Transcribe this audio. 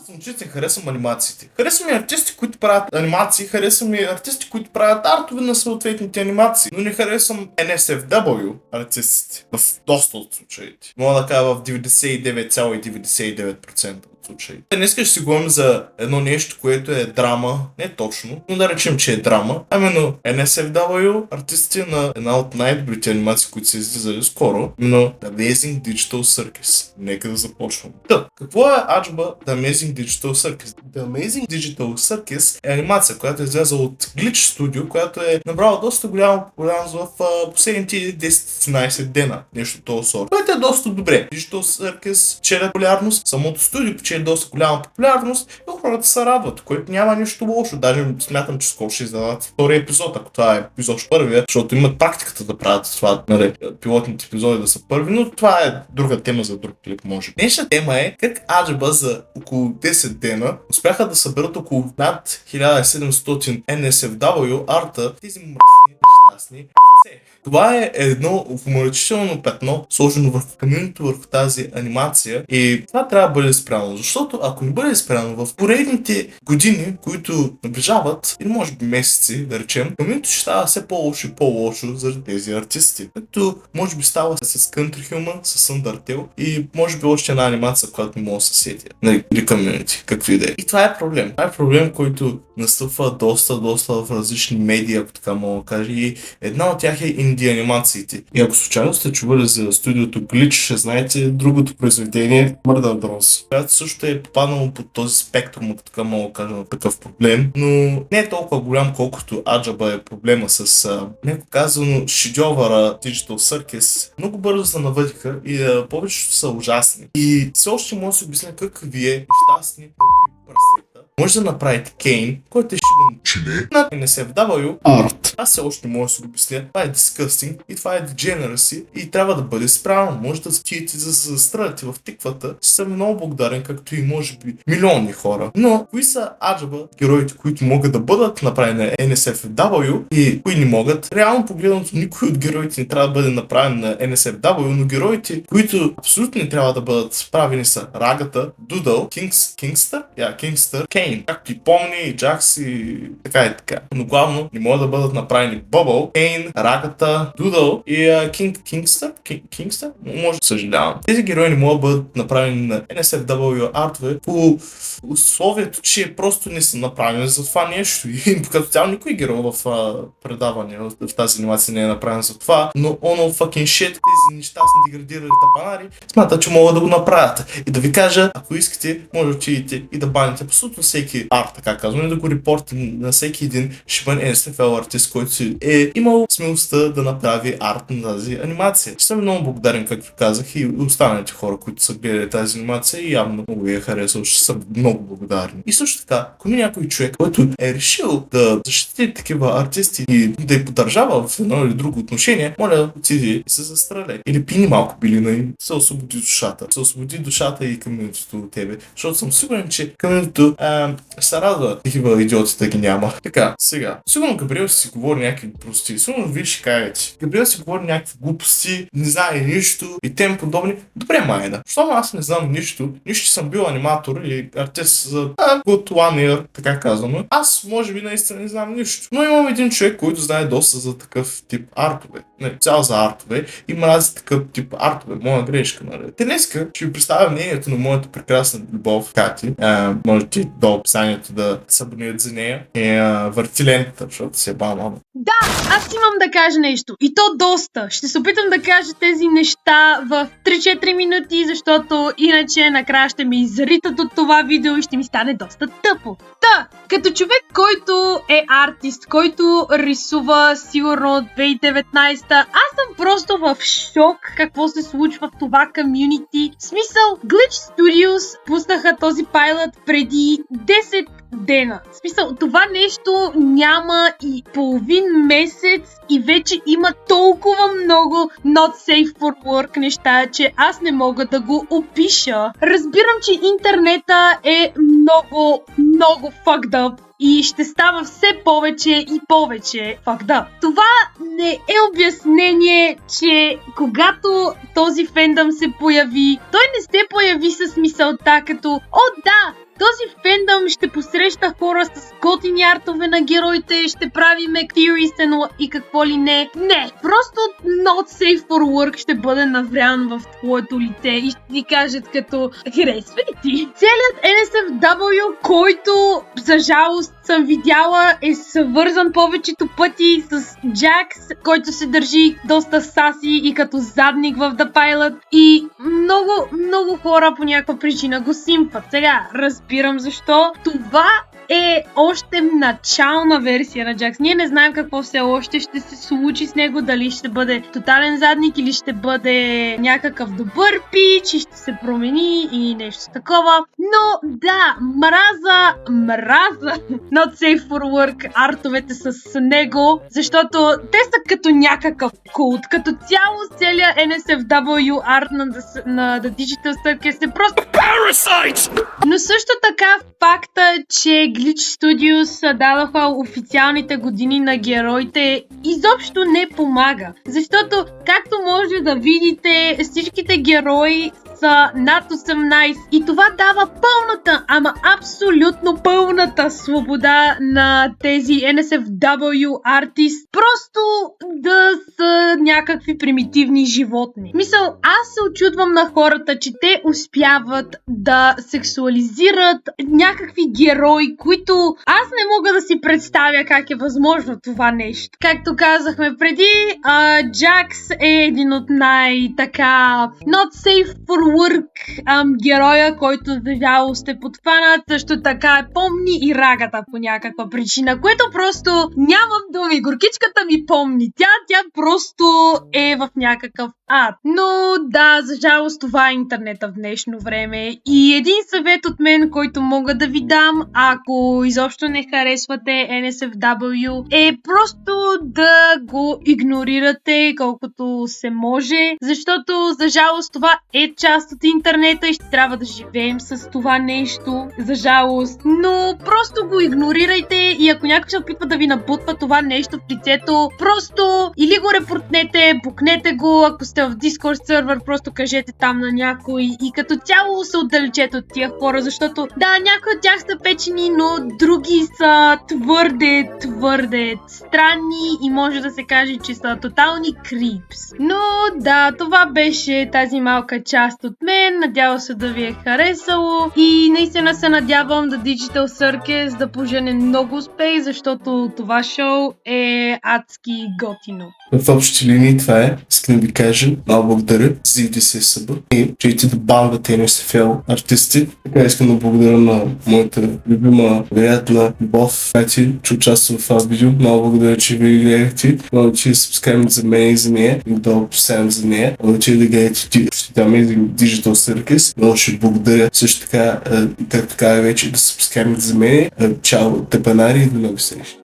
съм чист, харесвам анимациите. Харесвам и артисти, които правят анимации, харесвам и артисти, които правят артове на съответните анимации, но не харесвам NSFW артистите в доста от случаите. Мога да кажа в 99,99% от случаите. Днес ще си говорим за едно нещо, което е драма, не точно, но да речем, че е драма, а именно NSFW, артисти на една от най-добрите анимации, които се излизали скоро, именно The Amazing Digital Circus. Нека да започвам. Какво е аджба The Amazing Digital Circus? The Amazing Digital Circus е анимация, която е излязла от Glitch Studio, която е набрала доста голяма популярност в последните 10-11 дена. Нещо този сорт. Което е доста добре. Digital Circus печели популярност, самото студио печели доста голяма популярност и хората се радват, което няма нищо лошо. Даже смятам, че скоро ще издадат втори епизод, ако това е епизод първия, защото имат практиката да правят това, нали, пилотните епизоди да са първи, но това е друга тема за друг клип, може. Днешна тема е как аджба за около 10 дена успяха да съберат около над 1700 NSFW арта, тези мръсни, нещастни. Това е едно уморечително петно, сложено върху каминото, върху тази анимация и това трябва да бъде спряно, защото ако не бъде спряно в поредните години, които наближават, или може би месеци, да речем, каминото ще става все по-лошо и по-лошо заради тези артисти. Като може би става с Country Human, с Undertale и може би още една анимация, която не мога да се сетя. Или Community, както и да е. И това е проблем. Това е проблем, който настъпва доста в различни медии, ако така мога да кажа. И една от тях е инди анимациите. И ако случайно сте чували за студиото Glitch, ще знаете другото произведение Murder Bros, която също е попаднало под този спектрум, ако така мога да кажа, на такъв проблем, но не е толкова голям, колкото аджба е проблема с меко казано шедьовъра Digital Circus. Много бързо се навъдиха и повечето са ужасни. И все още може да се обясня как вие, нещастни прасета, може да направите Кейн, който е шибан на NSFW арт. Аз все още не мога да се обясня. Това е disgusting и това е degeneracy и трябва да бъде справено. Може да отидете да се застреляте в тиквата. Ще съм много благодарен, както и може би милиони хора. Но кои са аджба героите, които могат да бъдат направени на NSFW и кои не могат? Реално погледнато, никой от героите не трябва да бъде направен на NSFW, но героите, които абсолютно не трябва да бъдат справени са Рагата, Дудъл, Кингстър, Кейн, както и Помни, Джакс и така. Но главно не могат да бъдат направени Бъбъл, Кейн, Рагата, Дудъл и Кингстър? Може да съжалявам. Тези герои не могат да бъдат направени на NSFW артове по условието, че просто не са направени за това нещо. И като цяло никой герой в предаване, в тази анимация не е направен за това, но ono fucking shit, тези нещастни деградирали тапанари смятат, че могат да го направят. И да ви кажа, ако искате, може да отидете и да баните абсолютно всеки арт, така казвам, и да го репортите на всеки един шибан NSFW артист, който е имал смелостта да направи арт на тази анимация. Ще съм много благодарен, както казах, и останалите хора, които са гледали тази анимация и явно много я харесал, ще съм много благодарни. И също така, ако има някой човек, който е решил да защити такива артисти и да я поддържава в едно или друго отношение, моля да отиде и се застреля. Или пини малко билина и се освободи душата. Се освободи душата и каминото от тебе. Защото съм сигурен, че каминото се радва такива идиоти да ги няма. Така, сега. Сигурно Габриел си говори някакви прости. Сигурно вие ще кажете. Габриел си говори някакви глупости, не знае нищо и тем подобни. Добре, майна. Щом аз не знам нищо съм бил аниматор и артист за good one year, така казано. Аз може би наистина не знам нищо. Но имам един човек, който знае доста за такъв тип артове. Не, цял за артове и мрази такъв тип артове. Моя грешка, нали? Днеска ще ви представя мнението на моята прекрасна любов, Кати. Можете до описанието да се абонират за нея. Върти лентата, защото се бавам. Да, аз имам да кажа нещо. И то доста. Ще се опитам да кажа тези неща в 3-4 минути, защото иначе накрая ще ми изритат от това видео и ще ми стане доста тъпо. Като човек, който е артист, който рисува сигурно от 2019, аз съм просто в шок какво се случва в това комюнити. В смисъл, Glitch Studios пуснаха този пайлот преди 10 дена. В смисъл, това нещо няма и половин месец и вече има толкова много not safe for work неща, че аз не мога да го опиша. Разбирам, че интернета е много fucked up и ще става все повече и повече fucked up. Това не е обяснение, че когато този фендъм се появи, той не се появи с мисълта като: о да, този виждам, ще посреща хора с готини артове на героите, ще правиме theories и какво ли не. Не, просто not safe for work ще бъде наврян в твоето лице и ще ти кажат като харесва ли ти? Целият NSFW, който за жалост съм видяла, е свързан повечето пъти с Джакс, който се държи доста саси и като задник в The Pilot и много хора по някаква причина го симпат. Сега разбирам защо. Това е още начална версия на Джакс. Ние не знаем какво все още ще се случи с него, дали ще бъде тотален задник или ще бъде някакъв добър пич и ще се промени и нещо такова. Но да, мраза Not Safe for Work артовете с него, защото те са като някакъв култ. Като цяло целият NSFW арт на The Digital Circus е просто Parasite! Но също така факта, че Glitch Studios дадоха официалните години на героите, изобщо не помага. Защото, както може да видите, всичките герои са над 18 и това дава пълната, ама абсолютно пълната свобода на тези NSFW артист просто да са някакви примитивни животни. Мисъл, аз се очудвам на хората, че те успяват да сексуализират някакви герои, които аз не мога да си представя как е възможно това нещо. Както казахме преди, Джакс е един от най-така not safe for work героя, който за жалост е подхванат. Също така е помни и рагата по някаква причина, което просто нямам думи. Горкичката ми помни. Тя просто е в някакъв ад. Но да, за жалост това е интернета в днешно време. И един съвет от мен, който мога да ви дам, ако изобщо не харесвате NSFW, е просто да го игнорирате колкото се може, защото за жалост това е част от интернета и ще трябва да живеем с това нещо, за жалост. Но просто го игнорирайте и ако някой се опитва да ви набутва това нещо в лицето, просто или го репортнете, букнете го, ако сте в Discord сервер, просто кажете там на някой и като цяло се отдалечете от тия хора, защото да, някои от тях са печени, но други са твърде странни и може да се каже, че са тотални крипс. Но да, това беше тази малка част от мен. Надявам се да ви е харесало и наистина се надявам The Digital Circus да пожене много успех, защото това шоу е адски готино. В общи линии това е. Искам да ви кажа много благодаря за IDSSB и че да банвате NSFL артисти. Така искам да благодаря на моята любима приятна Любов, че участва в това видео. Много благодаря, че ви гледахте. Много че subscribe за мен и за нея и да описам за нея. Много че да гледате Amazing Digital Circus. Много ще благодаря също така, както казах вече, да subscribe за мен. Чао, тъпанари и до нови срещи.